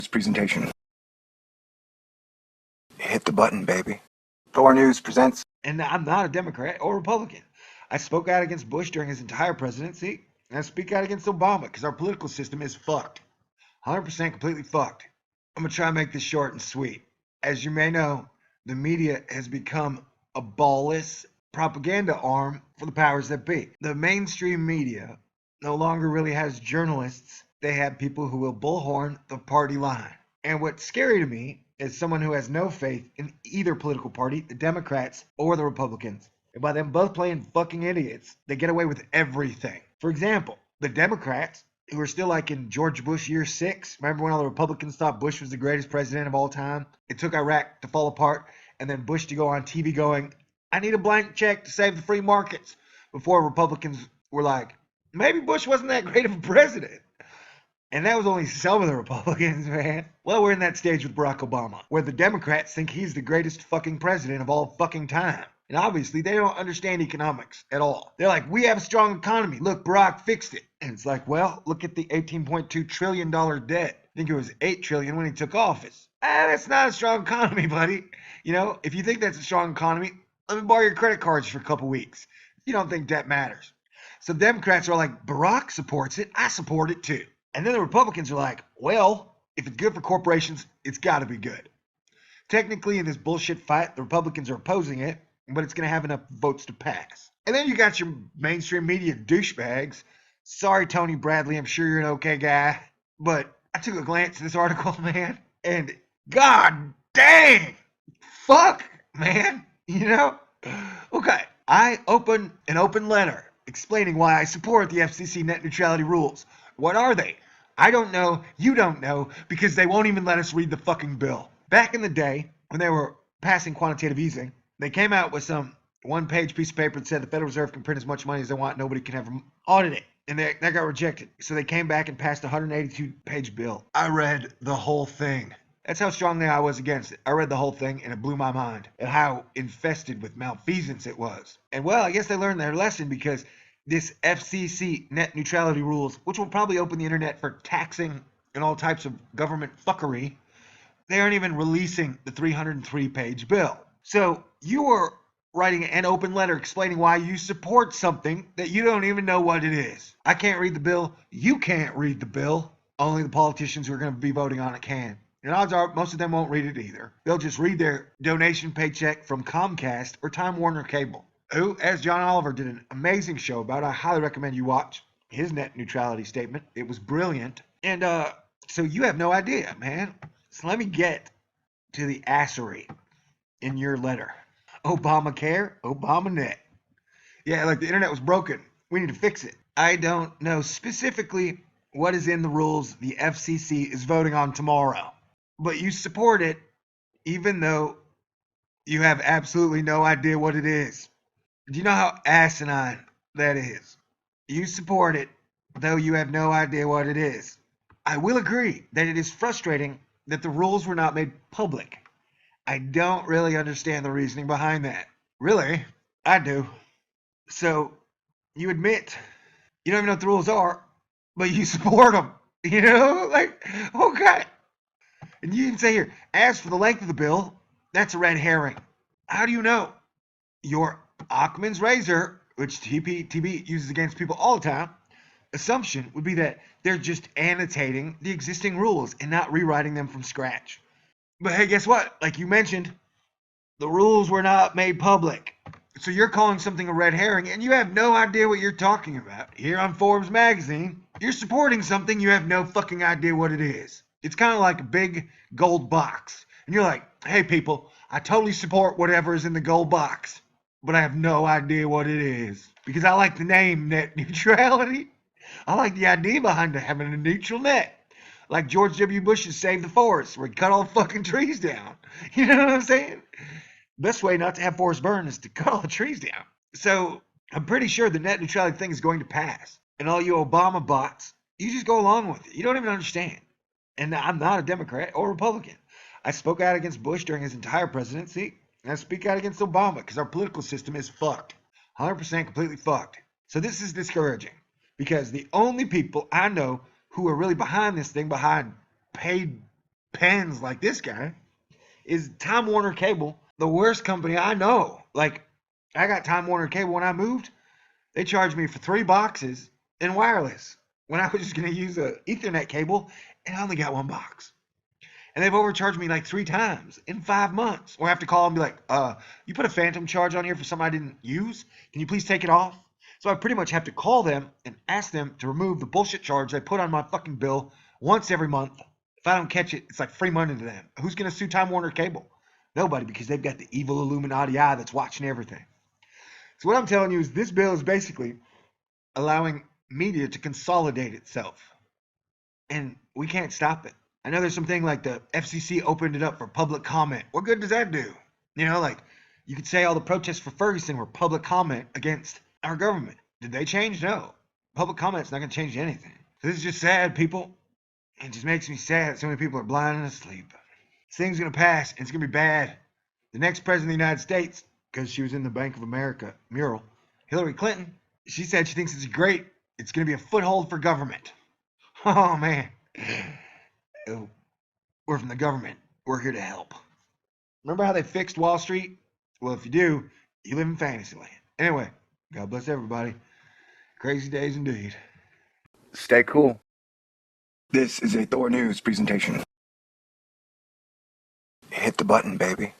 This presentation. Hit the button, baby. FUBAR News presents. And I'm not a Democrat or Republican. I spoke out against Bush during his entire presidency, and I speak out against Obama because our political system is fucked. 100% completely fucked. I'm going to try and make this short and sweet. As you may know, the media has become a ballless propaganda arm for the powers that be. The mainstream media no longer really has journalists. They have people who will bullhorn the party line. And what's scary to me is someone who has no faith in either political party, the Democrats or the Republicans. And by them both playing fucking idiots, they get away with everything. For example, the Democrats, who are still like in George Bush year 6. Remember when all the Republicans thought Bush was the greatest president of all time? It took Iraq to fall apart, and then Bush to go on TV going, I need a blank check to save the free markets. Before Republicans were like, maybe Bush wasn't that great of a president. And that was only some of the Republicans, man. Well, we're in that stage with Barack Obama, where the Democrats think he's the greatest fucking president of all fucking time. And obviously, they don't understand economics at all. They're like, we have a strong economy. Look, Barack fixed it. And it's like, well, look at the $18.2 trillion debt. I think it was $8 trillion when he took office. That's not a strong economy, buddy. You know, if you think that's a strong economy, let me borrow your credit cards for a couple weeks. You don't think debt matters. So Democrats are like, Barack supports it. I support it too. And then the Republicans are like, well, if it's good for corporations, it's got to be good. Technically, in this bullshit fight, the Republicans are opposing it, but it's going to have enough votes to pass. And then you got your mainstream media douchebags. Sorry, Tony Bradley, I'm sure you're an okay guy. But I took a glance at this article, man, and god dang, fuck, man, you know? Okay, I open an open letter explaining why I support the FCC net neutrality rules. What are they? I don't know, you don't know, because they won't even let us read the fucking bill. Back in the day, when they were passing quantitative easing, they came out with some one-page piece of paper that said the Federal Reserve can print as much money as they want, nobody can ever audit it. And that got rejected. So they came back and passed a 182-page bill. I read the whole thing. That's how strongly I was against it. I read the whole thing, and it blew my mind at how infested with malfeasance it was. And well, I guess they learned their lesson, because this FCC net neutrality rules, which will probably open the internet for taxing and all types of government fuckery, they aren't even releasing the 303-page bill. So you are writing an open letter explaining why you support something that you don't even know what it is. I can't read the bill. You can't read the bill. Only the politicians who are going to be voting on it can. And odds are most of them won't read it either. They'll just read their donation paycheck from Comcast or Time Warner Cable, who, as John Oliver did an amazing show about, I highly recommend you watch his net neutrality statement. It was brilliant. And so you have no idea, man. So let me get to the assery in your letter. Obamacare, ObamaNet. Yeah, like the internet was broken. We need to fix it. I don't know specifically what is in the rules the FCC is voting on tomorrow, but you support it even though you have absolutely no idea what it is. Do you know how asinine that is? You support it though you have no idea what it is. I will agree that it is frustrating that the rules were not made public. I don't really understand the reasoning behind that. Really? I do. So, you admit you don't even know what the rules are, but you support them. You know? Like, okay. And you can say here, as for the length of the bill, that's a red herring. How do you know? Your Occam's razor, which TB uses against people all the time, assumption would be that they're just annotating the existing rules and not rewriting them from scratch. But hey, guess what? Like you mentioned, the rules were not made public. So you're calling something a red herring, and you have no idea what you're talking about. Here on Forbes magazine, you're supporting something you have no fucking idea what it is. It's kind of like a big gold box. And you're like, hey people, I totally support whatever is in the gold box, but I have no idea what it is. Because I like the name net neutrality. I like the idea behind having a neutral net. Like George W. Bush's Save the Forest, where he cut all the fucking trees down. You know what I'm saying? Best way not to have forests burn is to cut all the trees down. So I'm pretty sure the net neutrality thing is going to pass. And all you Obama bots, you just go along with it. You don't even understand. And I'm not a Democrat or Republican. I spoke out against Bush during his entire presidency, and I speak out against Obama because our political system is fucked. 100% completely fucked. So this is discouraging, because the only people I know who are really behind this thing, behind paid pens like this guy is Time Warner Cable, the worst company I know. Like, I got Time Warner Cable when I moved. They charged me for 3 boxes in wireless when I was just going to use a Ethernet cable, and I only got 1 box. And they've overcharged me like 3 times in 5 months. Or I have to call and be like, you put a phantom charge on here for something I didn't use. Can you please take it off? So I pretty much have to call them and ask them to remove the bullshit charge they put on my fucking bill once every month. If I don't catch it, it's like free money to them. Who's going to sue Time Warner Cable? Nobody, because they've got the evil Illuminati eye that's watching everything. So what I'm telling you is this bill is basically allowing media to consolidate itself. And we can't stop it. I know there's something like the FCC opened it up for public comment. What good does that do? You know, like, you could say all the protests for Ferguson were public comment against our government. Did they change? No. Public comment's not going to change anything. So this is just sad, people. It just makes me sad that so many people are blind and asleep. This thing's going to pass, and it's going to be bad. The next president of the United States, because she was in the Bank of America mural, Hillary Clinton, she said she thinks it's great. It's going to be a foothold for government. Oh, man. We're from the government. We're here to help. Remember how they fixed Wall Street? Well, if you do, you live in Fantasyland. Anyway, God bless everybody. Crazy days indeed. Stay cool. This is a Thor News presentation. Hit the button, baby.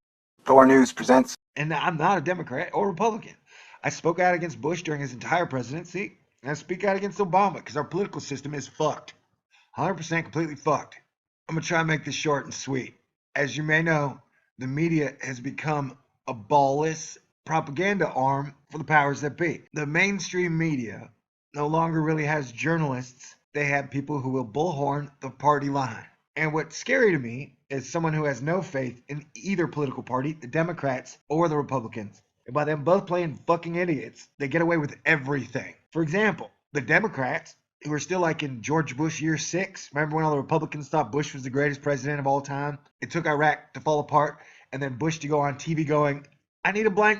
Thor News presents. And I'm not a Democrat or Republican. I spoke out against Bush during his entire presidency, and I speak out against Obama because our political system is fucked. 100% completely fucked. I'm going to try and make this short and sweet. As you may know, the media has become a ballless propaganda arm for the powers that be. The mainstream media no longer really has journalists. They have people who will bullhorn the party line. And what's scary to me is someone who has no faith in either political party, the Democrats or the Republicans. And by them both playing fucking idiots, they get away with everything. For example, the Democrats, who are still like in George Bush year 6. Remember when all the Republicans thought Bush was the greatest president of all time? It took Iraq to fall apart, and then Bush to go on TV going, I need a blank